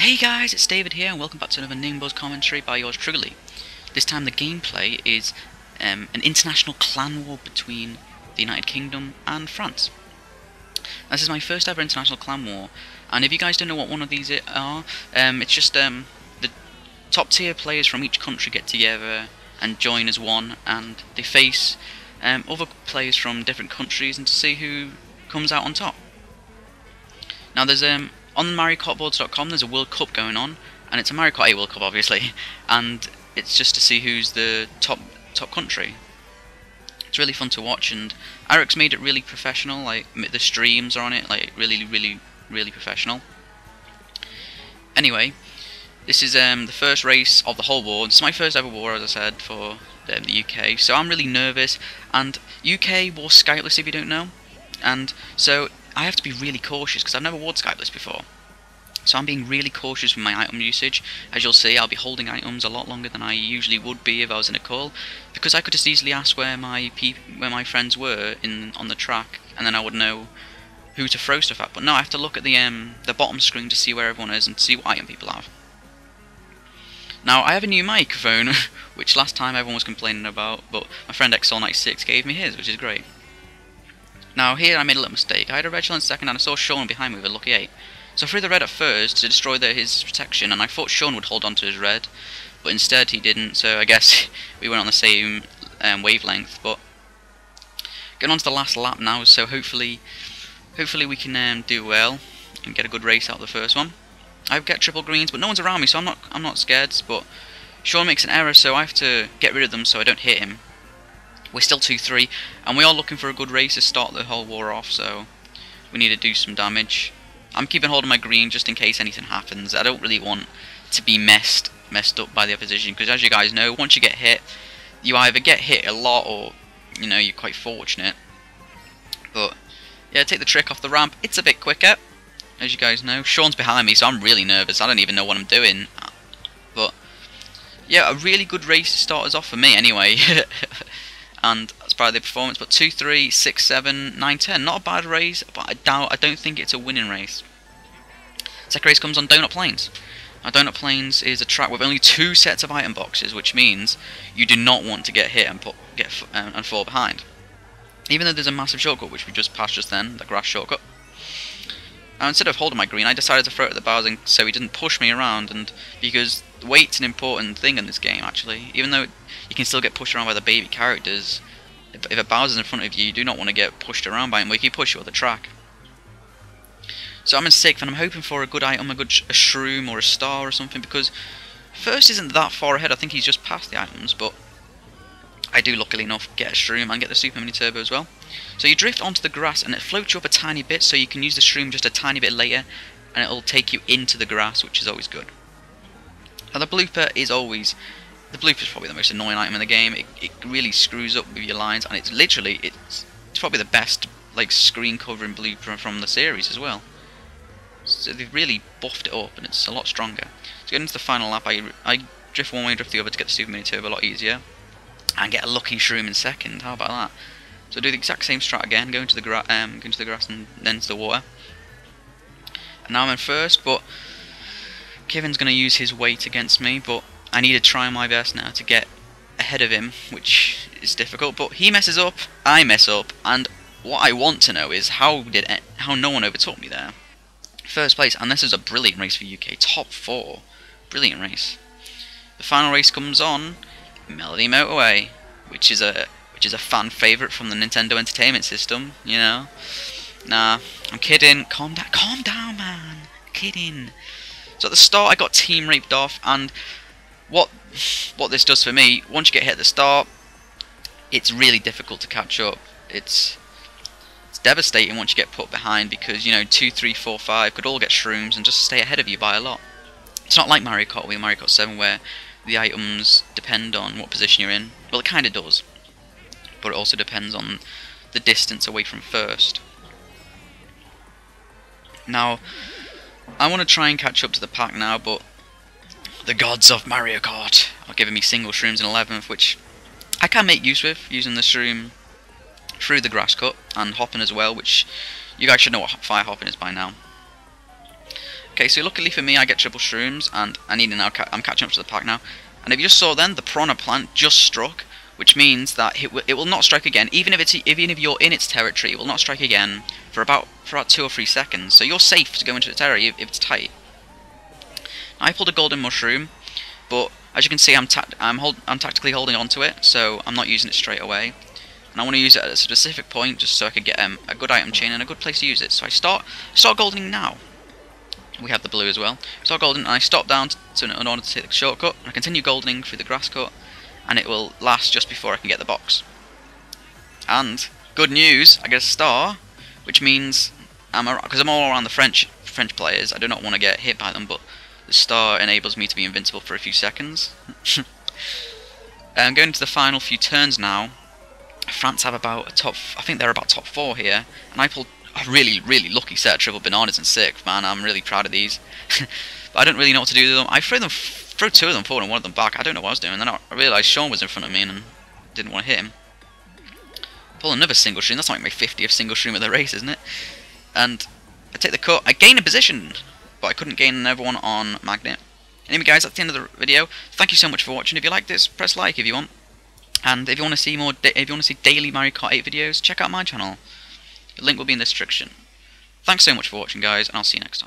Hey guys, it's David here, and welcome back to another mkboards commentary by yours truly. This time the gameplay is an international clan war between the United Kingdom and France. This is my first ever international clan war, and if you guys don't know what one of these are, it's just the top tier players from each country get together and join as one, and they face other players from different countries and to see who comes out on top. Now there's on mkboards.com there's a World Cup going on, and it's a Mario Kart 8 World Cup obviously, and it's just to see who's the top country. It's really fun to watch, and Eric's made it really professional. Like the streams are on it, like really professional. Anyway, this is the first race of the whole war. This is my first ever war, as I said, for the UK, so I'm really nervous. And UK war Skypeless, if you don't know, and so I have to be really cautious because I've never worn Skypeless before. So I'm being really cautious with my item usage. As you'll see, I'll be holding items a lot longer than I usually would be if I was in a call, because I could just easily ask where my friends were on the track, and then I would know who to throw stuff at. But no, I have to look at the bottom screen to see where everyone is and to see what item people have. Now I have a new microphone, which last time everyone was complaining about, but my friend XL96 gave me his, which is great. Now here I made a little mistake. I had a red shell in second and I saw Sean behind me with a lucky 8. So I threw the red at first to destroy his protection, and I thought Sean would hold on to his red, but instead he didn't, so I guess we went on the same wavelength. But getting on to the last lap now, so hopefully we can do well and get a good race out of the first one. I get triple greens, but no one's around me, so I'm not scared, but Sean makes an error, so I have to get rid of them so I don't hit him. We're still 2-3, and we are looking for a good race to start the whole war off, so we need to do some damage. I'm keeping hold of my green just in case anything happens. I don't really want to be messed up by the opposition, because as you guys know, once you get hit, you either get hit a lot or, you know, you're quite fortunate. But yeah, take the trick off the ramp. It's a bit quicker, as you guys know. Sean's behind me, so I'm really nervous. I don't even know what I'm doing. But yeah, a really good race to start us off for me anyway. And that's part of the performance. But 2-3, 6-7, 9-10, not a bad race, but I don't think it's a winning race. Second race comes on Donut Plains. Now Donut Plains is a track with only 2 sets of item boxes, which means you do not want to get hit and fall behind. Even though there's a massive shortcut which we just passed just then, the grass shortcut. And instead of holding my green, I decided to throw it at the Bowser so he didn't push me around, and because weight's an important thing in this game actually. Even though you can still get pushed around by the baby characters, if a Bowser's in front of you, you do not want to get pushed around by him, he can push you off the track. So I'm in 6th, and I'm hoping for a good item, a shroom or a star or something, because first isn't that far ahead. I think he's just past the items, but I do luckily enough get a shroom and get the super mini turbo as well. So you drift onto the grass and it floats you up a tiny bit, so you can use the shroom just a tiny bit later and it'll take you into the grass, which is always good. Now the blooper is probably the most annoying item in the game. It really screws up with your lines, and it's probably the best like screen covering blooper from the series as well. So they've really buffed it up and it's a lot stronger. So getting into the final lap, I drift one way and drift the other to get the super mini turbo a lot easier, and get a lucky shroom in second. How about that? So do the exact same strat again, go into the grass and then to the water. And now I'm in first, but Kevin's going to use his weight against me, but I need to try my best now to get ahead of him, which is difficult. But he messes up, I mess up, and what I want to know is how no one overtook me there. First place, and this is a brilliant race for UK, top 4, brilliant race. The final race comes on Melody Motorway, which is a fan favourite from the Nintendo Entertainment System, you know. Nah, I'm kidding. Calm down, man. I'm kidding. So at the start, I got team raped off, and what this does for me, once you get hit at the start, it's really difficult to catch up. It's devastating once you get put behind, because you know 2, 3, 4, 5 could all get shrooms and just stay ahead of you by a lot. It's not like Mario Kart or Mario Kart 7 where the items depend on what position you're in. Well, it kind of does, but it also depends on the distance away from first. Now, I want to try and catch up to the pack now, but the gods of Mario Kart are giving me single shrooms in 11th, which I can make use with, using the shroom through the grass cut and hopping as well, which you guys should know what fire hopping is by now. Okay, so luckily for me, I get triple shrooms, and I'm catching up to the pack now. And if you just saw then, the piranha plant just struck, which means that it will not strike again, even if you're in its territory. It will not strike again for about 2 or 3 seconds. So you're safe to go into the territory if it's tight. I pulled a golden mushroom, but as you can see, I'm tactically holding onto it, so I'm not using it straight away. And I want to use it at a specific point, just so I can get a good item chain and a good place to use it. So I start goldening now. We have the blue as well. Start goldening, and I stop down in order to take the shortcut. I continue goldening through the grass cut, and it will last just before I can get the box. And good news, I get a star, which means because I'm all around the French players, I do not want to get hit by them, but the star enables me to be invincible for a few seconds. I'm going to the final few turns now. France have about I think they're about top 4 here, and I pulled a really lucky set of triple bananas in 6th. Man, I'm really proud of these. But I don't really know what to do with them. I threw 2 of them forward and 1 of them back. I don't know what I was doing. Then I realised Sean was in front of me and didn't want to hit him. Pull another single shroom. That's like my 50th single shroom of the race, isn't it? And I take the cut. I gain a position, but I couldn't gain another one on Magnet. Anyway guys, that's the end of the video. Thank you so much for watching. If you like this, press like if you want. And if you want to see daily Mario Kart 8 videos, check out my channel. The link will be in the description. Thanks so much for watching guys, and I'll see you next time.